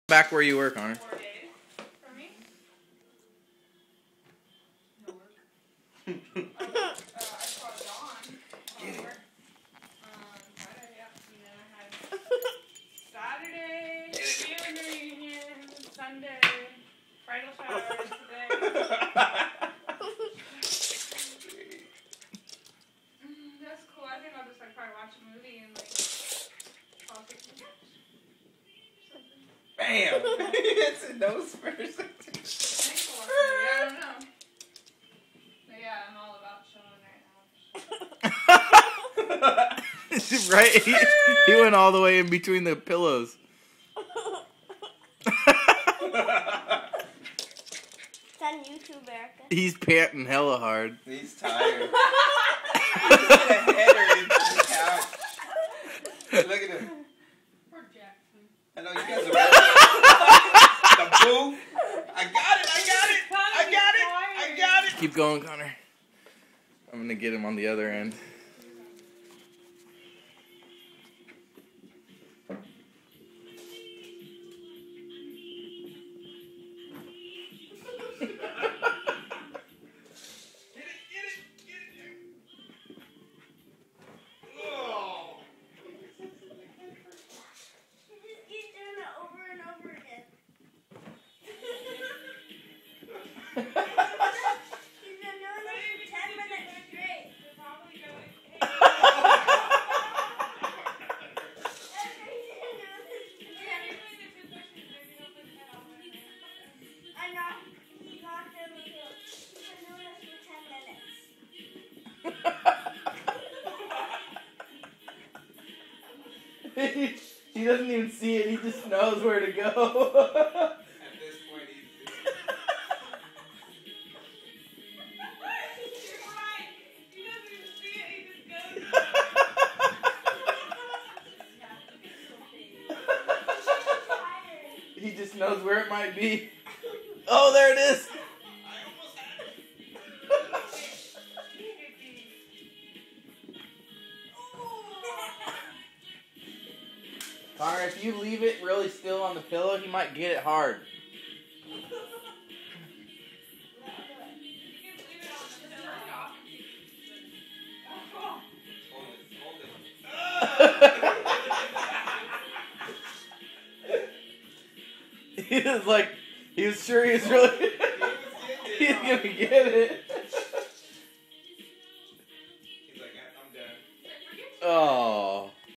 Back where you were, Connor. 4 days for me. No work. I saw Dawn on work. Friday, yeah. And then I had Saturday, family reunion, Sunday, bridal shower today. That's cool. I think I'll just probably watch a movie and fall asleep. Bam! It's a nose first. I don't know. But yeah, I'm all about showing right now. Right? He went all the way in between the pillows. It's on YouTube, Erica. He's panting hella hard. He's tired. He's gonna header into the couch. Look at him. Poor Jackson. I know you guys are ready. The boo. I got it. Keep going, Connor. I'm gonna get him on the other end. He doesn't even see it, he just knows where to go. At this point, he's... You're right. He doesn't even see it. He just goes. He just knows where it might be. Oh, there it is. I almost had it. Connor, if you leave it really still on the pillow, he might get it hard. He was like, he was sure he was really, he's gonna get it.